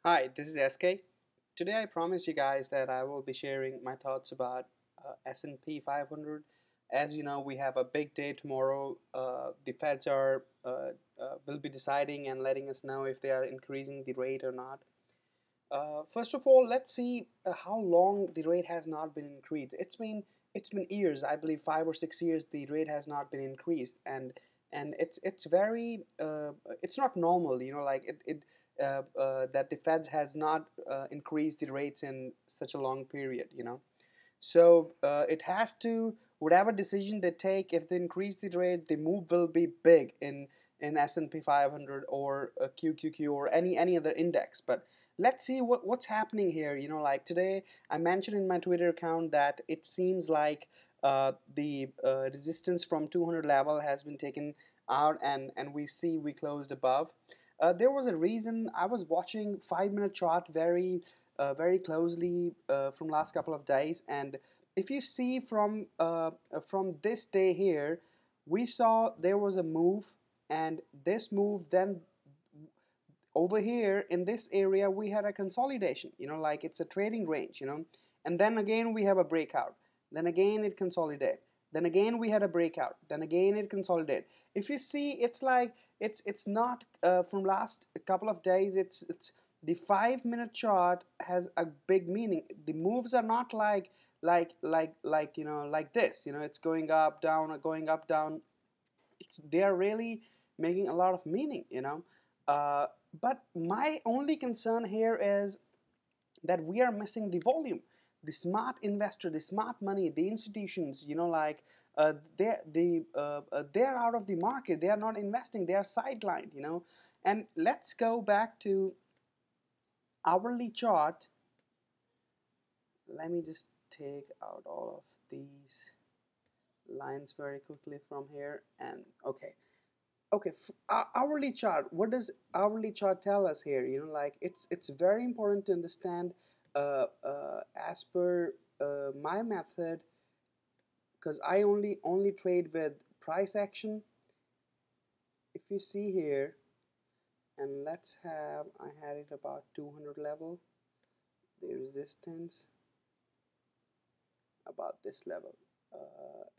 Hi, this is SK. Today I promised you guys that I will be sharing my thoughts about S&P 500. As you know, we have a big day tomorrow. The Feds will be deciding and letting us know if they are increasing the rate or not. First of all, let's see how long the rate has not been increased. It's been years, I believe 5 or 6 years. The rate has not been increased, and it's very it's not normal. Like that the Feds has not increased the rates in such a long period. So it has to, whatever decision they take, if they increase the rate, the move will be big in S&P 500 or QQQ or any other index. But let's see what's happening here. Like today, I mentioned in my Twitter account that it seems like the resistance from 200 level has been taken out, and we closed above. There was a reason. I was watching 5 minute chart very closely from last couple of days, and if you see from this day here, we saw there was a move, and this move then over here in this area we had a consolidation, like it's a trading range, and then again we have a breakout, then again it consolidate, then again we had a breakout, then again it consolidate. If you see, it's like it's not from last couple of days. It's the 5 minute chart has a big meaning. The moves are not like this, it's going up down or going up down. They are really making a lot of meaning, uh, but my only concern here is that we are missing the volume. The smart investor, the smart money, the institutions, like they're out of the market. They are not investing. They are sidelined, and let's go back to hourly chart. Let me just take out all of these lines very quickly from here. And okay, hourly chart. What does hourly chart tell us here? Like it's very important to understand as per my method, because I only trade with price action. If you see here, and I had it about 200 level, the resistance about this level.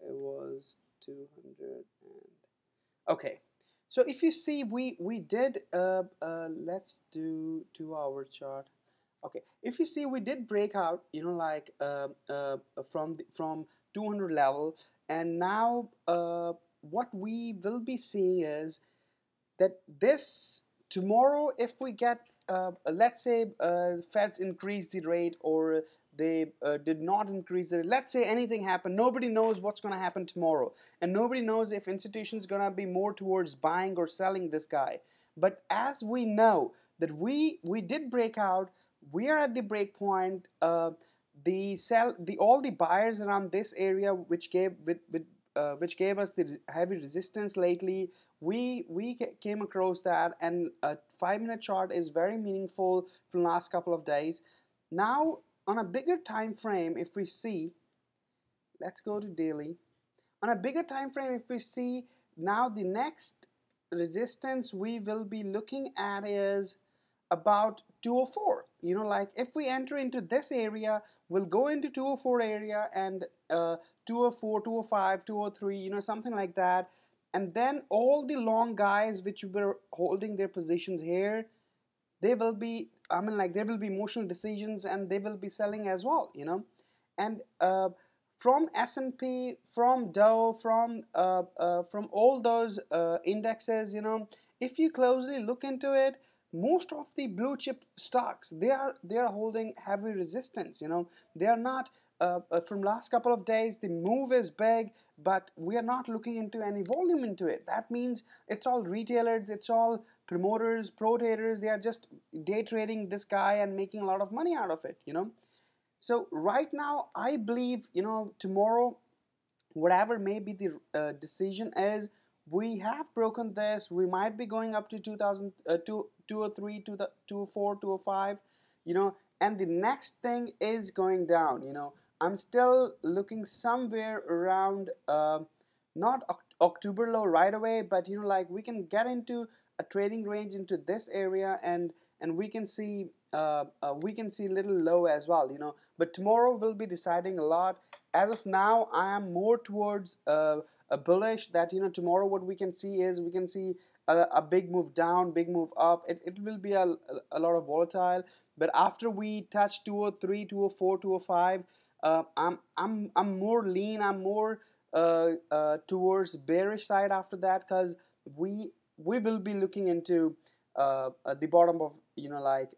It was 200 and okay. So if you see, we did let's do 2 hour chart. Okay, if you see, we did break out, like from 200 level, and now what we will be seeing is that this tomorrow, if we get let's say Feds increase the rate, or they did not increase the rate. Let's say anything happened. Nobody knows what's going to happen tomorrow, and nobody knows if institutions going to be more towards buying or selling this guy. But as we know that we did break out, we are at the break point. The all the buyers around this area, which gave us the heavy resistance lately, we came across that, and a 5 minute chart is very meaningful from last couple of days. Now on a bigger time frame, if we see, let's go to daily. On a bigger time frame, if we see, now the next resistance we will be looking at is about 204. Like if we enter into this area, we'll go into 204 area, and 204, 205, 203, something like that. And then all the long guys which were holding their positions here, they will be, I mean, like there will be emotional decisions, and they will be selling as well, and from S&P, from Dow, from all those indexes, if you closely look into it, most of the blue chip stocks, they are holding heavy resistance. They are not from last couple of days. The move is big, but we are not looking into any volume into it. That means it's all retailers, it's all promoters, pro traders. They are just day trading this guy and making a lot of money out of it. So right now, I believe, tomorrow, whatever may be the decision is, we have broken this. We might be going up to 2000, 203, to the 204, 205, and the next thing is going down. I'm still looking somewhere around not October low right away, but like we can get into a trading range into this area, and we can see little low as well, you know. But tomorrow will be deciding a lot. As of now, I am more towards a bullish, that, you know, tomorrow what we can see is we can see a big move down, big move up. It will be a lot of volatile. But after we touch 203, 204, 205, I'm more lean. I'm more towards bearish side after that, because we will be looking into at the bottom of, you know, like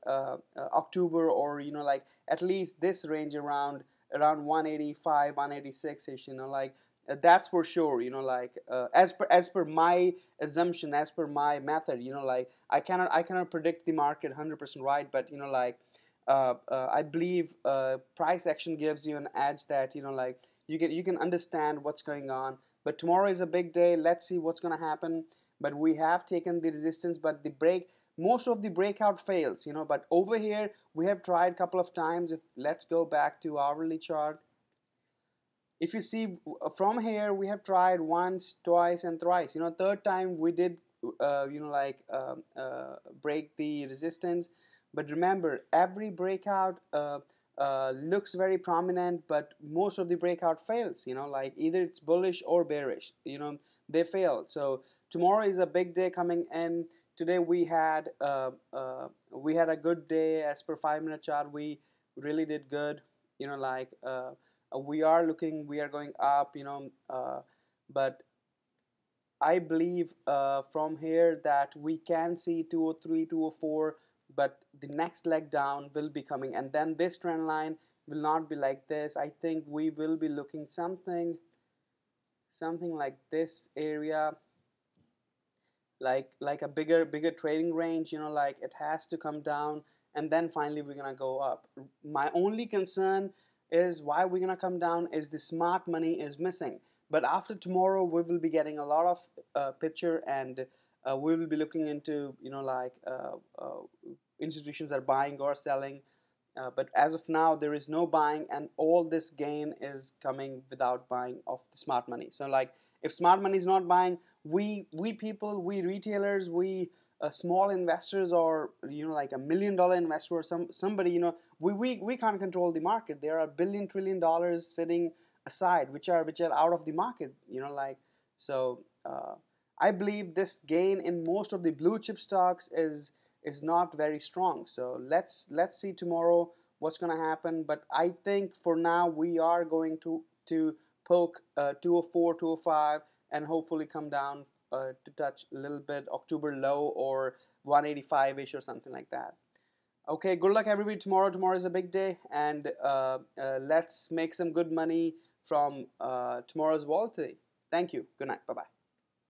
October, or, you know, like at least this range around 185, 186 ish, you know, like that's for sure, you know, like as per my assumption, as per my method, you know, like I cannot predict the market 100% right, but, you know, like I believe price action gives you an edge, that, you know, like you can understand what's going on. But tomorrow is a big day. Let's see what's going to happen. But we have taken the resistance, but the break, most of the breakout fails, you know. But over here we have tried a couple of times. If let's go back to hourly chart, if you see from here, we have tried once, twice, and thrice, you know. Third time we did you know, like break the resistance. But remember, every breakout looks very prominent, but most of the breakout fails, you know, like either it's bullish or bearish, you know, they fail. So tomorrow is a big day coming in. Today we had a good day. As per 5 minute chart, we really did good, you know, like we are going up, you know. But I believe from here that we can see 203, 204, but the next leg down will be coming, and then this trend line will not be like this. I think we will be looking something like this area, like a bigger trading range, you know, like it has to come down, and then finally we're gonna go up. My only concern is why we're gonna come down is the smart money is missing. But after tomorrow we will be getting a lot of picture, and we will be looking into, you know, like institutions are buying or selling. But as of now, there is no buying, and all this gain is coming without buying of the smart money. So, like, if smart money is not buying, we people, we retailers, we small investors, or, you know, like $1 million investor, or somebody, you know, we can't control the market. There are $1 billion, $1 trillion sitting aside, which are out of the market, you know, like. So I believe this gain in most of the blue chip stocks is not very strong. So let's see tomorrow what's going to happen. But I think for now we are going to poke 204, 205, and hopefully come down to touch a little bit October low, or 185 ish, or something like that. Okay, good luck everybody tomorrow. Tomorrow is a big day, and let's make some good money from tomorrow's volatility. Thank you. Good night. Bye bye.